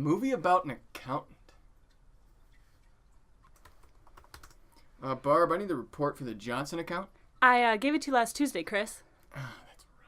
movie about an accountant. Barb, I need the report for the Johnson account. I gave it to you last Tuesday, Chris. Ah, that's right.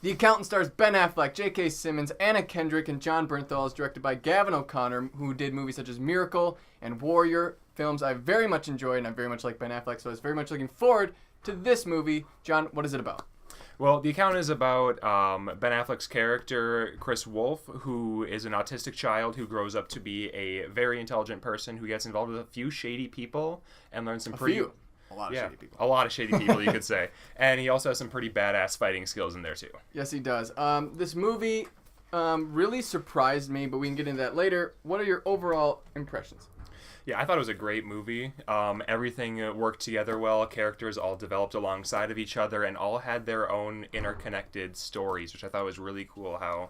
The Accountant stars Ben Affleck, J.K. Simmons, Anna Kendrick, and John Bernthal. Is directed by Gavin O'Connor, who did movies such as Miracle and Warrior, films I very much enjoyed, and I very much like Ben Affleck, so I was very much looking forward to this movie. John, what is it about? Well, The Accountant is about Ben Affleck's character, Chris Wolf, who is an autistic child who grows up to be a very intelligent person who gets involved with a few shady people and learns some A lot of shady people. A lot of shady people, you could say. And he also has some pretty badass fighting skills in there, too. Yes, he does. This movie really surprised me, but we can get into that later. What are your overall impressions? Yeah, I thought it was a great movie. Everything worked together well. Characters all developed alongside of each other and all had their own interconnected stories, which I thought was really cool how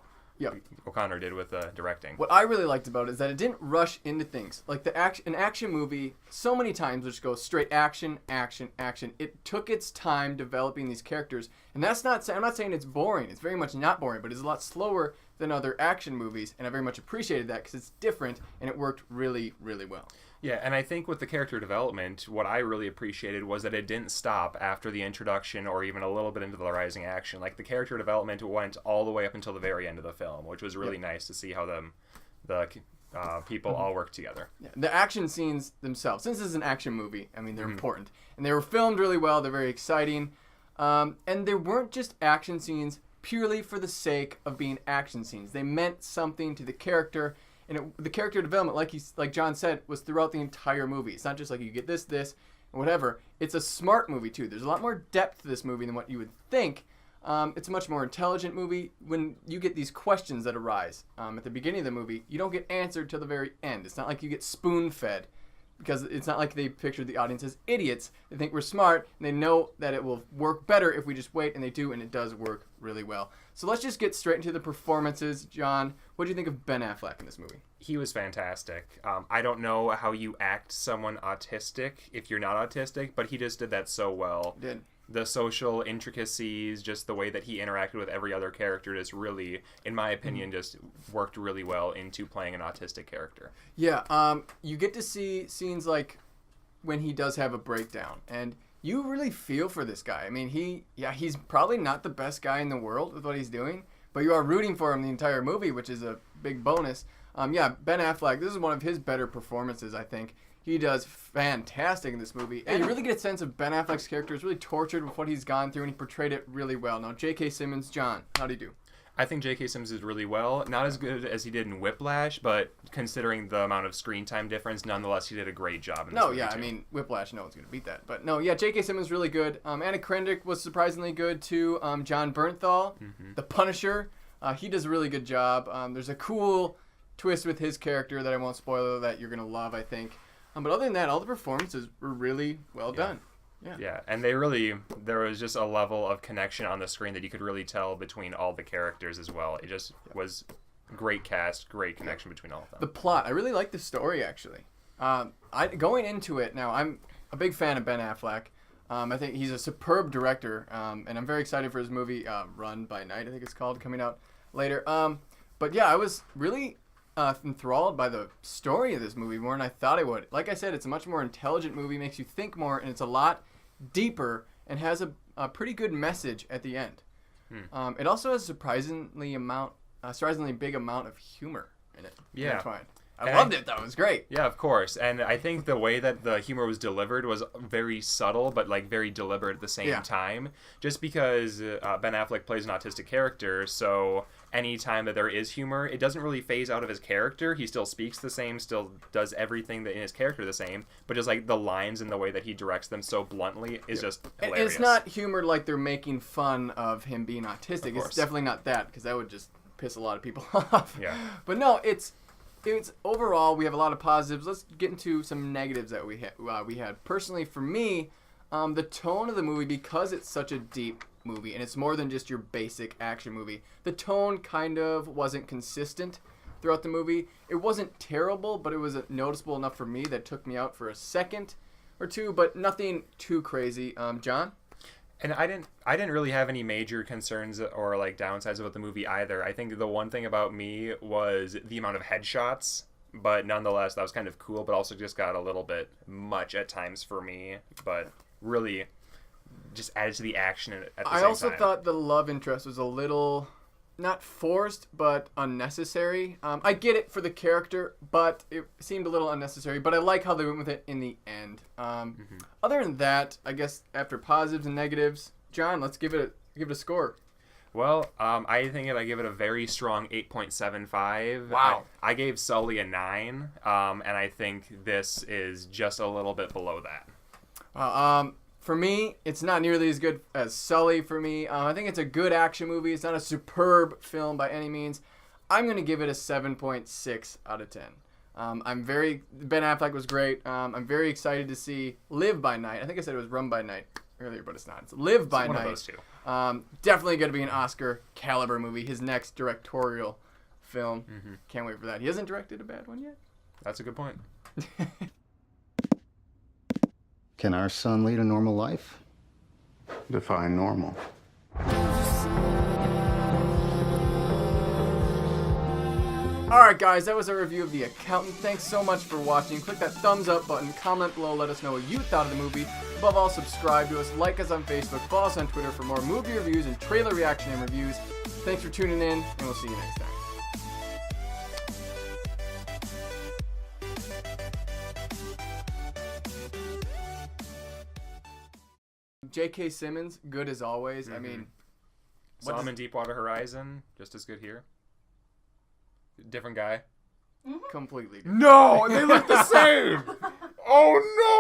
O'Connor did with directing. What I really liked about it is that it didn't rush into things. Like an action movie, so many times will just go straight action, action, action. It took its time developing these characters, and I'm not saying it's boring. It's very much not boring, but it's a lot slower than other action movies, and I very much appreciated that because it's different and it worked really, really well. Yeah, and I think with the character development, what I really appreciated was that it didn't stop after the introduction or even a little bit into the rising action. Like, the character development went all the way up until the very end of the film, which was really nice to see how the people all work together. Yeah, the action scenes themselves, since this is an action movie, I mean, they're important. And they were filmed really well. They're very exciting. And they weren't just action scenes purely for the sake of being action scenes. They meant something to the character. And the character development, like John said, was throughout the entire movie. It's not just like you get this, and whatever. It's a smart movie, too. There's a lot more depth to this movie than what you would think. It's a much more intelligent movie. When you get these questions that arise at the beginning of the movie, you don't get answered till the very end. It's not like you get spoon-fed, because it's not like they pictured the audience as idiots. They think we're smart, and they know that it will work better if we just wait, and they do, and it does work really well. So let's just get straight into the performances. John, what do you think of Ben Affleck in this movie? He was fantastic. I don't know how you act someone autistic if you're not autistic, but he just did that so well. Did. The social intricacies, just the way that he interacted with every other character, just really, in my opinion, just worked really well into playing an autistic character. Yeah, you get to see scenes like when he does have a breakdown, and you really feel for this guy. I mean, he's probably not the best guy in the world with what he's doing, but you are rooting for him the entire movie, which is a big bonus. Ben Affleck, this is one of his better performances, I think. He does fantastic in this movie. And you really get a sense of Ben Affleck's character is really tortured with what he's gone through, and he portrayed it really well. Now, J.K. Simmons, John, how'd he do? I think J.K. Simmons did really well. Not as good as he did in Whiplash, but considering the amount of screen time difference, nonetheless, he did a great job in this movie, too. I mean, Whiplash, no one's going to beat that. But no, yeah, J.K. Simmons really good. Anna Kendrick was surprisingly good, too. John Bernthal, the Punisher, he does a really good job. There's a cool twist with his character that I won't spoil that you're going to love, I think. But other than that, all the performances were really well done. Yeah, and there was just a level of connection on the screen that you could really tell between all the characters as well. It just was great cast, great connection between all of them. The plot, I really like the story, actually. Going into it now, I'm a big fan of Ben Affleck. I think he's a superb director, and I'm very excited for his movie Run by Night, I think it's called, coming out later. But yeah, I was really enthralled by the story of this movie more than I thought I would. Like I said, it's a much more intelligent movie, makes you think more, and it's a lot deeper and has a pretty good message at the end. It also has a surprisingly big amount of humor in it. Yeah. I loved it, though. It was great. Yeah, of course. And I think the way that the humor was delivered was very subtle, but like very deliberate at the same time. Just because Ben Affleck plays an autistic character, so any time that there is humor, it doesn't really phase out of his character. He still speaks the same, still does everything that in his character the same, but just like the lines and the way that he directs them so bluntly is just hilarious. And it's not humor like they're making fun of him being autistic. It's definitely not that, because that would just piss a lot of people off. Yeah. But no, it's overall, we have a lot of positives. Let's get into some negatives that we had. Personally, for me, the tone of the movie, because it's such a deep movie and it's more than just your basic action movie, the tone kind of wasn't consistent throughout the movie. It wasn't terrible, but it was noticeable enough for me that it took me out for a second or two, but nothing too crazy. John? And I didn't really have any major concerns or like downsides about the movie either. I think the one thing about me was the amount of headshots, but nonetheless that was kind of cool, but also just got a little bit much at times for me, but really just added to the action at the same time. I also thought the love interest was a little not forced but unnecessary. I get it for the character, but it seemed a little unnecessary, but I like how they went with it in the end. Other than that, I guess after positives and negatives, John, let's give it a score. Well, I think I give it a very strong 8.75. Wow. I gave Sully a 9, and I think this is just a little bit below that. For me, it's not nearly as good as Sully for me. I think it's a good action movie. It's not a superb film by any means. I'm going to give it a 7.6 out of 10. Ben Affleck was great. I'm very excited to see Live by Night. I think I said it was Run by Night earlier, but it's not. It's Live by One Night. of those two. Definitely going to be an Oscar caliber movie. His next directorial film. Can't wait for that. He hasn't directed a bad one yet. That's a good point. Can our son lead a normal life? Define normal. Alright guys, that was our review of The Accountant. Thanks so much for watching. Click that thumbs up button, comment below, let us know what you thought of the movie. Above all, subscribe to us, like us on Facebook, follow us on Twitter for more movie reviews and trailer reaction and reviews. Thanks for tuning in, and we'll see you next time. J.K. Simmons, good as always. I mean, saw him in Deepwater Horizon, just as good here. Different guy. completely. No, they look the same. Oh no.